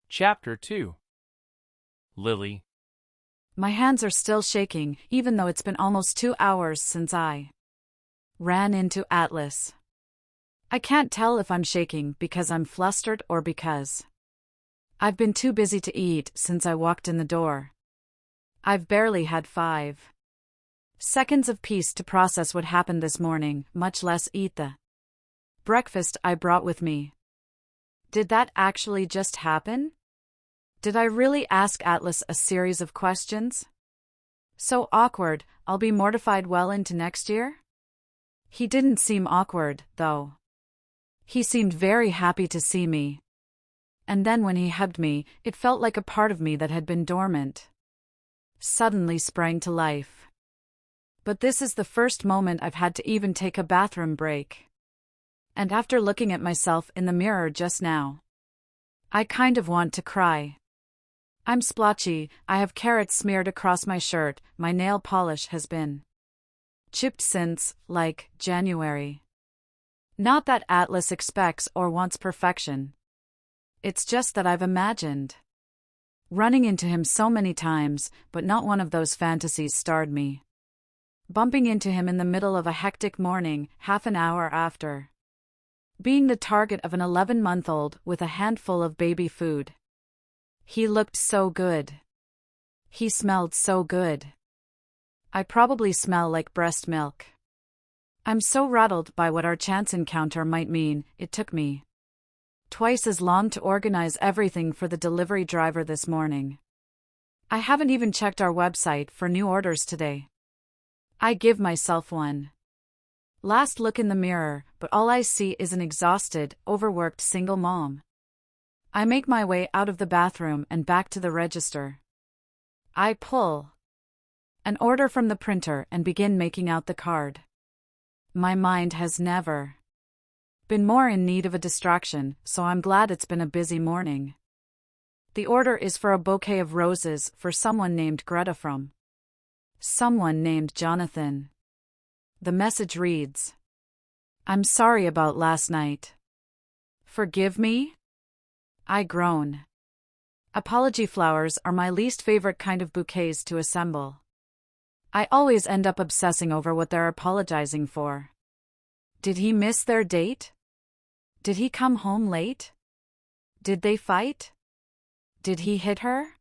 Chapter 2. Lily. My hands are still shaking, even though it's been almost 2 hours since I ran into Atlas. I can't tell if I'm shaking because I'm flustered or because I've been too busy to eat since I walked in the door. I've barely had 5 seconds of peace to process what happened this morning, much less eat the breakfast I brought with me. Did that actually just happen? Did I really ask Atlas a series of questions? So awkward, I'll be mortified well into next year? He didn't seem awkward, though. He seemed very happy to see me. And then when he hugged me, it felt like a part of me that had been dormant suddenly sprang to life. But this is the first moment I've had to even take a bathroom break. And after looking at myself in the mirror just now, I kind of want to cry. I'm splotchy, I have carrots smeared across my shirt, my nail polish has been chipped since, like, January. Not that Atlas expects or wants perfection. It's just that I've imagined running into him so many times, but not one of those fantasies starred me bumping into him in the middle of a hectic morning, half an hour after being the target of an 11-month-old with a handful of baby food. He looked so good. He smelled so good. I probably smell like breast milk. I'm so rattled by what our chance encounter might mean, it took me twice as long to organize everything for the delivery driver this morning. I haven't even checked our website for new orders today. I give myself one last look in the mirror, but all I see is an exhausted, overworked single mom. I make my way out of the bathroom and back to the register. I pull an order from the printer and begin making out the card. My mind has never been more in need of a distraction, so I'm glad it's been a busy morning. The order is for a bouquet of roses for someone named Greta from someone named Jonathan. The message reads, "I'm sorry about last night. Forgive me?" I groan. Apology flowers are my least favorite kind of bouquets to assemble. I always end up obsessing over what they're apologizing for. Did he miss their date? Did he come home late? Did they fight? Did he hit her?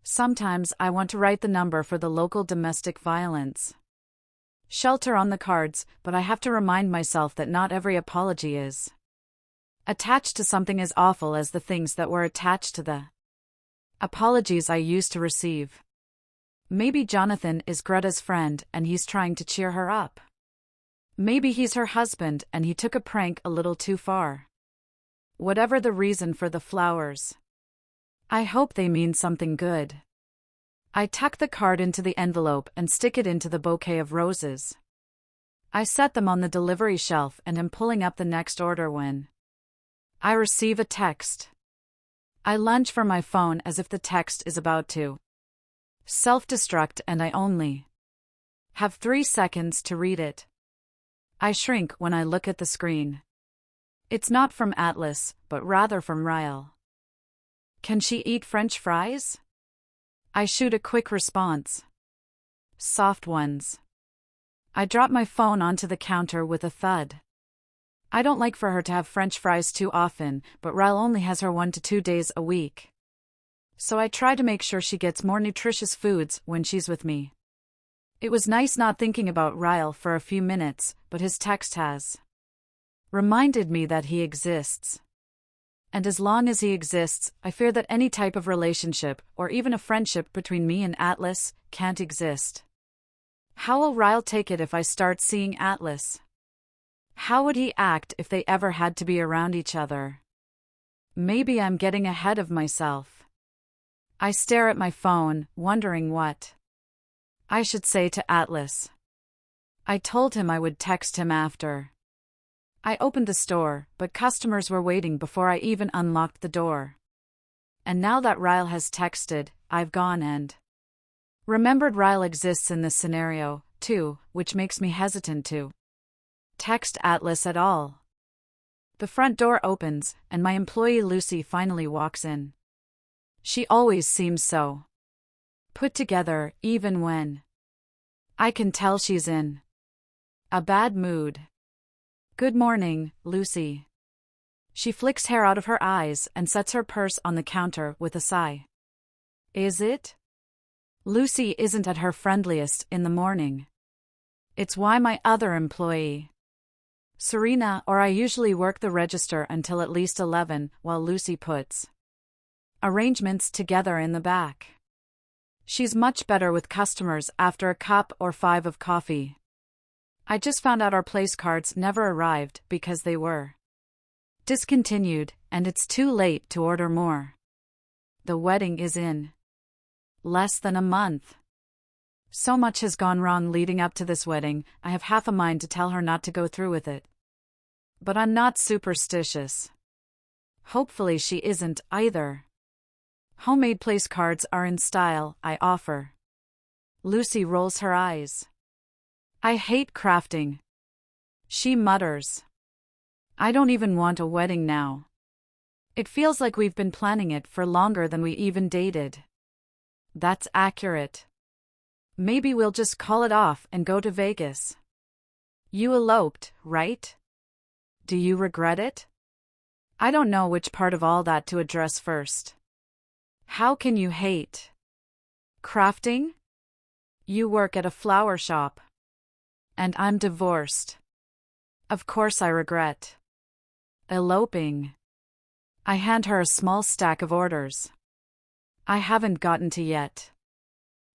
Sometimes I want to write the number for the local domestic violence shelter on the cards, but I have to remind myself that not every apology is attached to something as awful as the things that were attached to the apologies I used to receive. Maybe Jonathan is Greta's friend and he's trying to cheer her up. Maybe he's her husband and he took a prank a little too far. Whatever the reason for the flowers, I hope they mean something good. I tuck the card into the envelope and stick it into the bouquet of roses. I set them on the delivery shelf and am pulling up the next order when I receive a text. I lunge for my phone as if the text is about to self-destruct and I only have 3 seconds to read it. I shrink when I look at the screen. It's not from Atlas, but rather from Ryle. Can she eat French fries? I shoot a quick response. Soft ones. I drop my phone onto the counter with a thud. I don't like for her to have French fries too often, but Ryle only has her 1 to 2 days a week. So I try to make sure she gets more nutritious foods when she's with me. It was nice not thinking about Ryle for a few minutes, but his text has reminded me that he exists. And as long as he exists, I fear that any type of relationship, or even a friendship between me and Atlas, can't exist. How will Ryle take it if I start seeing Atlas? How would he act if they ever had to be around each other? Maybe I'm getting ahead of myself. I stare at my phone, wondering what I should say to Atlas. I told him I would text him after I opened the store, but customers were waiting before I even unlocked the door. And now that Ryle has texted, I've gone and remembered Ryle exists in this scenario, too, which makes me hesitant to text Atlas at all. The front door opens, and my employee Lucy finally walks in. She always seems so put together, even when I can tell she's in a bad mood. Good morning, Lucy. She flicks hair out of her eyes and sets her purse on the counter with a sigh. Is it? Lucy isn't at her friendliest in the morning. It's why my other employee, Serena, or I usually work the register until at least 11 while Lucy puts arrangements together in the back. She's much better with customers after a cup or 5 of coffee. I just found out our place cards never arrived because they were discontinued, and it's too late to order more. The wedding is in less than a month. So much has gone wrong leading up to this wedding, I have half a mind to tell her not to go through with it. But I'm not superstitious. Hopefully she isn't either. Homemade place cards are in style, I offer. Lucy rolls her eyes. I hate crafting, she mutters. I don't even want a wedding now. It feels like we've been planning it for longer than we even dated. That's accurate. Maybe we'll just call it off and go to Vegas. You eloped, right? Do you regret it? I don't know which part of all that to address first. How can you hate crafting? You work at a flower shop. And I'm divorced. Of course I regret eloping. I hand her a small stack of orders I haven't gotten to yet.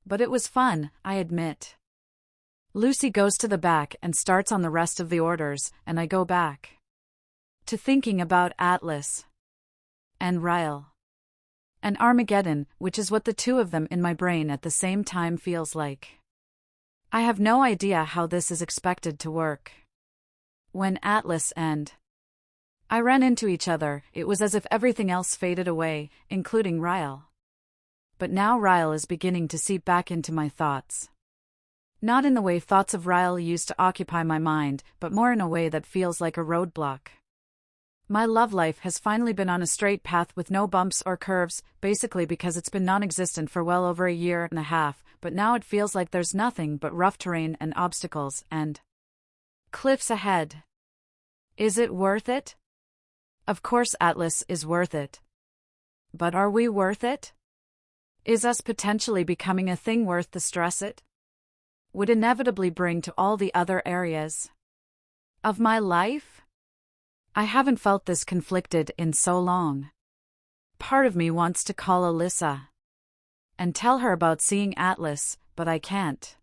But it was fun, I admit. Lucy goes to the back and starts on the rest of the orders, and I go back to thinking about Atlas and Ryle and Armageddon, which is what the two of them in my brain at the same time feels like. I have no idea how this is expected to work. When Atlas and I ran into each other, it was as if everything else faded away, including Ryle. But now Ryle is beginning to seep back into my thoughts. Not in the way thoughts of Ryle used to occupy my mind, but more in a way that feels like a roadblock. My love life has finally been on a straight path with no bumps or curves, basically because it's been non-existent for well over a year and a half, but now it feels like there's nothing but rough terrain and obstacles and cliffs ahead. Is it worth it? Of course Atlas is worth it. But are we worth it? Is us potentially becoming a thing worth the stress it would inevitably bring to all the other areas of my life? I haven't felt this conflicted in so long. Part of me wants to call Alyssa and tell her about seeing Atlas, but I can't.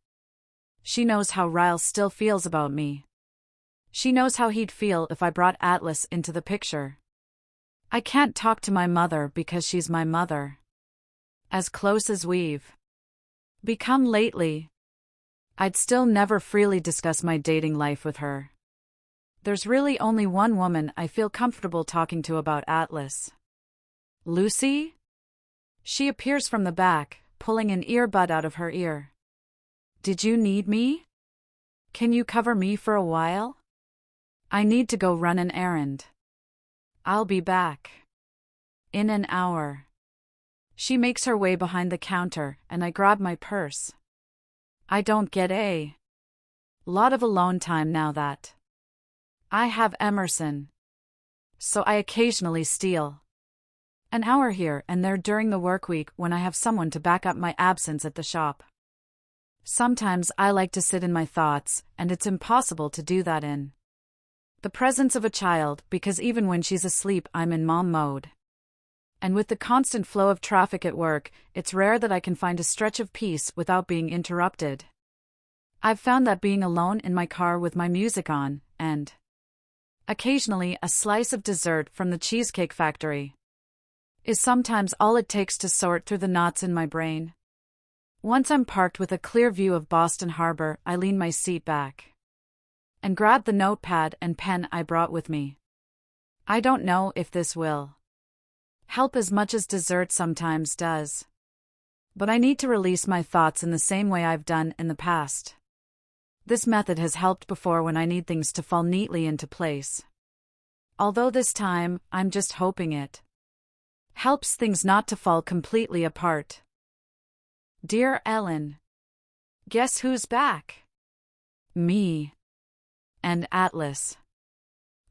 She knows how Ryle still feels about me. She knows how he'd feel if I brought Atlas into the picture. I can't talk to my mother because she's my mother. As close as we've become lately, I'd still never freely discuss my dating life with her. There's really only one woman I feel comfortable talking to about Atlas. Lucy? She appears from the back, pulling an earbud out of her ear. Did you need me? Can you cover me for a while? I need to go run an errand. I'll be back in an hour. She makes her way behind the counter, and I grab my purse. I don't get a lot of alone time now that I have Emerson. So I occasionally steal an hour here and there during the work week when I have someone to back up my absence at the shop. Sometimes I like to sit in my thoughts, and it's impossible to do that in the presence of a child because even when she's asleep I'm in mom mode. And with the constant flow of traffic at work, it's rare that I can find a stretch of peace without being interrupted. I've found that being alone in my car with my music on, and occasionally a slice of dessert from the Cheesecake Factory, is sometimes all it takes to sort through the knots in my brain. Once I'm parked with a clear view of Boston Harbor, I lean my seat back and grab the notepad and pen I brought with me. I don't know if this will help as much as dessert sometimes does, but I need to release my thoughts in the same way I've done in the past. This method has helped before when I need things to fall neatly into place. Although this time, I'm just hoping it Helps things not to fall completely apart. Dear Ellen. Guess who's back? Me. And Atlas.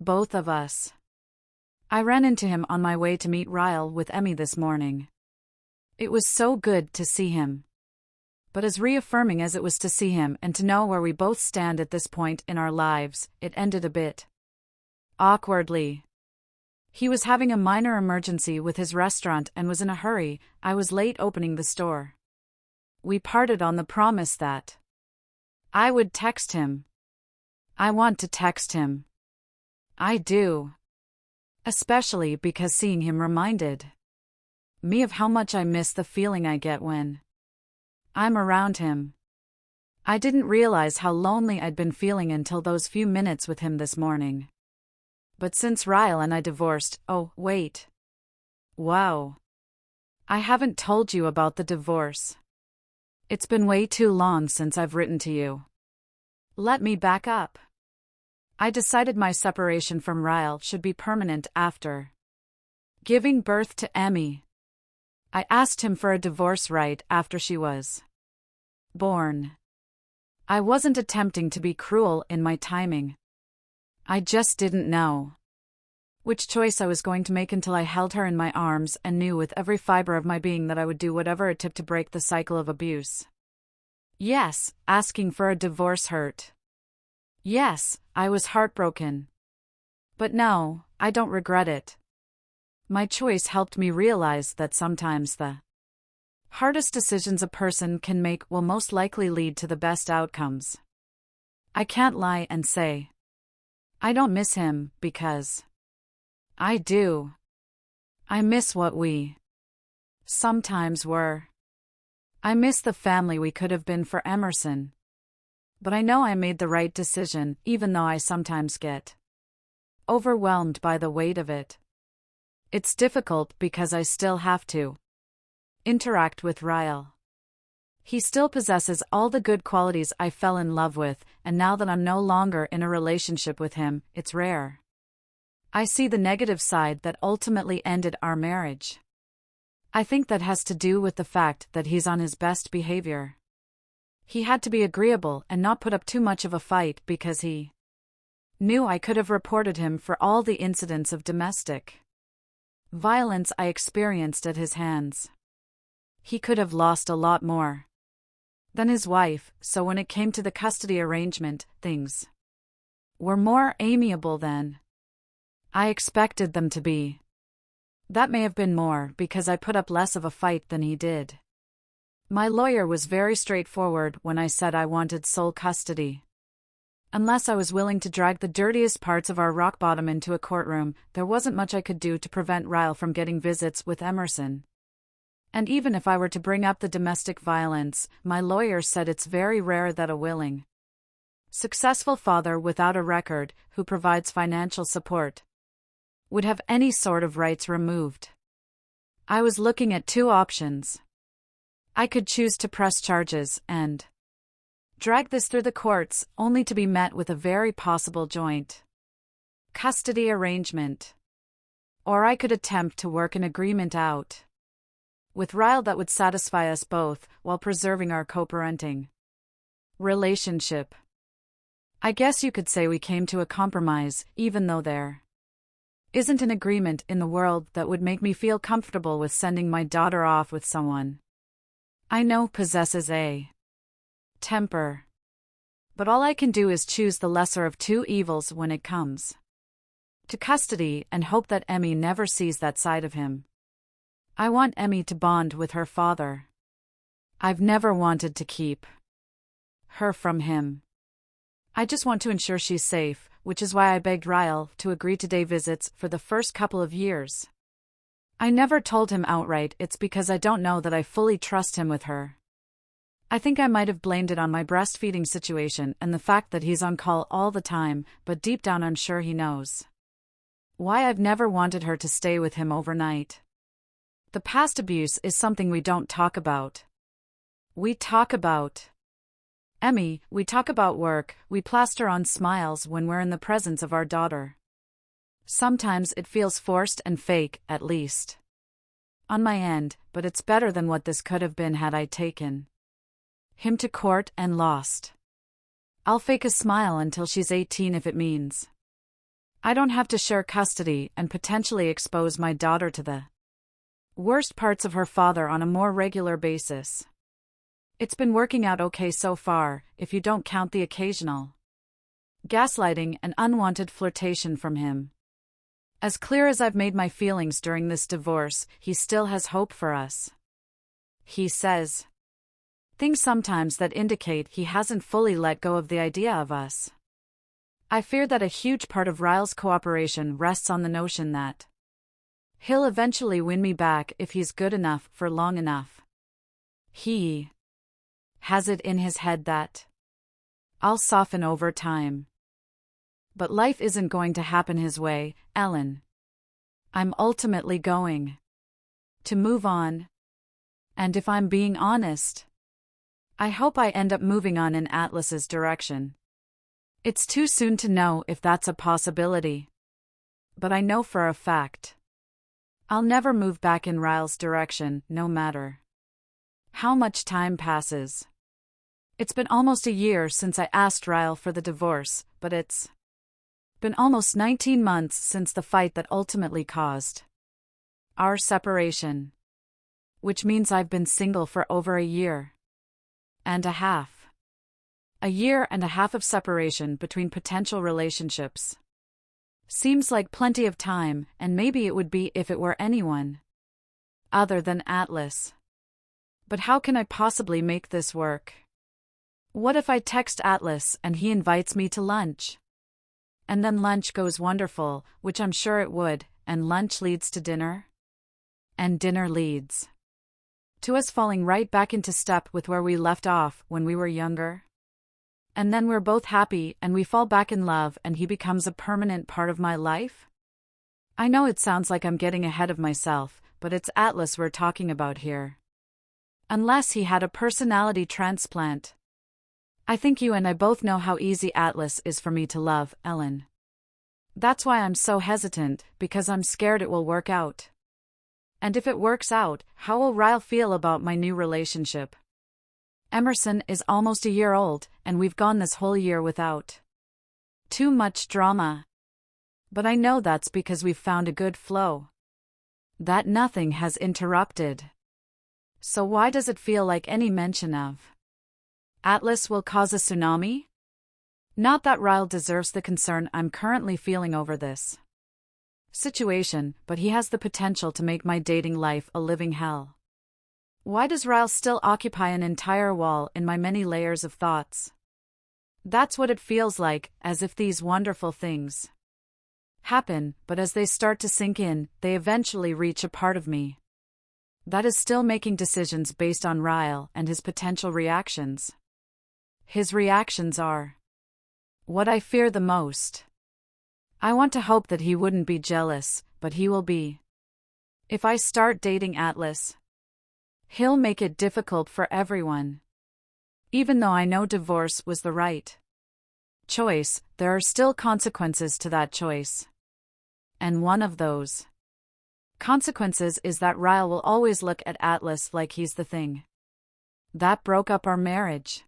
Both of us. I ran into him on my way to meet Ryle with Emmy this morning. It was so good to see him. But as reaffirming as it was to see him and to know where we both stand at this point in our lives, it ended a bit awkwardly. He was having a minor emergency with his restaurant and was in a hurry. I was late opening the store. We parted on the promise that I would text him. I want to text him. I do. Especially because seeing him reminded me of how much I miss the feeling I get when I'm around him. I didn't realize how lonely I'd been feeling until those few minutes with him this morning. But since Ryle and I divorced, oh, wait. Wow. I haven't told you about the divorce. It's been way too long since I've written to you. Let me back up. I decided my separation from Ryle should be permanent after giving birth to Emmy. I asked him for a divorce right after she was born. I wasn't attempting to be cruel in my timing. I just didn't know which choice I was going to make until I held her in my arms and knew with every fiber of my being that I would do whatever it took to break the cycle of abuse. Yes, asking for a divorce hurt. Yes, I was heartbroken. But no, I don't regret it. My choice helped me realize that sometimes the hardest decisions a person can make will most likely lead to the best outcomes. I can't lie and say I don't miss him, because I do. I miss what we sometimes were. I miss the family we could have been for Emerson. But I know I made the right decision, even though I sometimes get overwhelmed by the weight of it. It's difficult because I still have to interact with Ryle. He still possesses all the good qualities I fell in love with, and now that I'm no longer in a relationship with him, it's rare. I see the negative side that ultimately ended our marriage. I think that has to do with the fact that he's on his best behavior. He had to be agreeable and not put up too much of a fight because he knew I could have reported him for all the incidents of domestic violence I experienced at his hands. He could have lost a lot more than his wife, so when it came to the custody arrangement, things were more amiable than I expected them to be. That may have been more because I put up less of a fight than he did. My lawyer was very straightforward when I said I wanted sole custody. Unless I was willing to drag the dirtiest parts of our rock bottom into a courtroom, there wasn't much I could do to prevent Ryle from getting visits with Emerson. And even if I were to bring up the domestic violence, my lawyer said it's very rare that a willing, successful father without a record, who provides financial support, would have any sort of rights removed. I was looking at two options. I could choose to press charges and drag this through the courts, only to be met with a very possible joint custody arrangement. Or I could attempt to work an agreement out with Ryle that would satisfy us both, while preserving our co-parenting relationship. I guess you could say we came to a compromise, even though there isn't an agreement in the world that would make me feel comfortable with sending my daughter off with someone I know possesses a temper. But all I can do is choose the lesser of two evils when it comes to custody and hope that Emmy never sees that side of him. I want Emmy to bond with her father. I've never wanted to keep her from him. I just want to ensure she's safe, which is why I begged Ryle to agree to day visits for the first couple of years. I never told him outright it's because I don't know that I fully trust him with her. I think I might have blamed it on my breastfeeding situation and the fact that he's on call all the time, but deep down I'm sure he knows why I've never wanted her to stay with him overnight. The past abuse is something we don't talk about. We talk about Emmy, we talk about work, we plaster on smiles when we're in the presence of our daughter. Sometimes it feels forced and fake, at least on my end, but it's better than what this could have been had I taken him to court and lost. I'll fake a smile until she's 18 if it means I don't have to share custody and potentially expose my daughter to the worst parts of her father on a more regular basis. It's been working out okay so far, if you don't count the occasional gaslighting and unwanted flirtation from him. As clear as I've made my feelings during this divorce, he still has hope for us. He says things sometimes that indicate he hasn't fully let go of the idea of us. I fear that a huge part of Ryle's cooperation rests on the notion that he'll eventually win me back if he's good enough for long enough. He has it in his head that I'll soften over time. But life isn't going to happen his way, Ellen. I'm ultimately going to move on. And if I'm being honest, I hope I end up moving on in Atlas's direction. It's too soon to know if that's a possibility. But I know for a fact I'll never move back in Ryle's direction, no matter how much time passes. It's been almost a year since I asked Ryle for the divorce, but it's been almost 19 months since the fight that ultimately caused our separation. Which means I've been single for over a year and a half. A year and a half of separation between potential relationships seems like plenty of time, and maybe it would be if it were anyone other than Atlas. But how can I possibly make this work? What if I text Atlas and he invites me to lunch? And then lunch goes wonderful, which I'm sure it would, and lunch leads to dinner? And dinner leads to us falling right back into step with where we left off when we were younger? And then we're both happy and we fall back in love and he becomes a permanent part of my life? I know it sounds like I'm getting ahead of myself, but it's Atlas we're talking about here. Unless he had a personality transplant. I think you and I both know how easy Atlas is for me to love, Ellen. That's why I'm so hesitant, because I'm scared it will work out. And if it works out, how will Ryle feel about my new relationship? Emerson is almost a year old, and we've gone this whole year without too much drama. But I know that's because we've found a good flow. That nothing has interrupted. So why does it feel like any mention of Atlas will cause a tsunami? Not that Ryle deserves the concern I'm currently feeling over this situation, but he has the potential to make my dating life a living hell. Why does Ryle still occupy an entire wall in my many layers of thoughts? That's what it feels like, as if these wonderful things happen, but as they start to sink in, they eventually reach a part of me that is still making decisions based on Ryle and his potential reactions. His reactions are what I fear the most. I want to hope that he wouldn't be jealous, but he will be. If I start dating Atlas, he'll make it difficult for everyone. Even though I know divorce was the right choice, there are still consequences to that choice. And one of those consequences is that Ryle will always look at Atlas like he's the thing that broke up our marriage.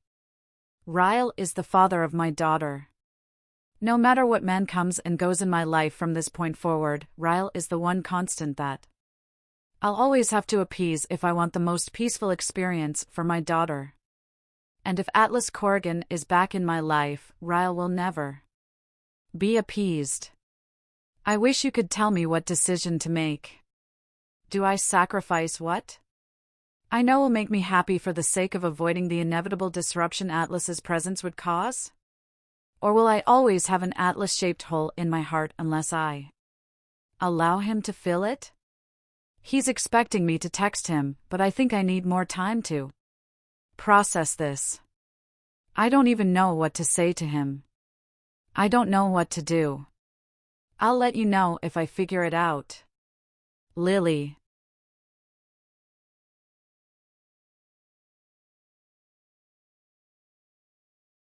Ryle is the father of my daughter. No matter what man comes and goes in my life from this point forward, Ryle is the one constant that I'll always have to appease if I want the most peaceful experience for my daughter. And if Atlas Corrigan is back in my life, Ryle will never be appeased. I wish you could tell me what decision to make. Do I sacrifice what I know will make me happy for the sake of avoiding the inevitable disruption Atlas's presence would cause? Or will I always have an Atlas-shaped hole in my heart unless I allow him to fill it? He's expecting me to text him, but I think I need more time to process this. I don't even know what to say to him. I don't know what to do. I'll let you know if I figure it out. Lily.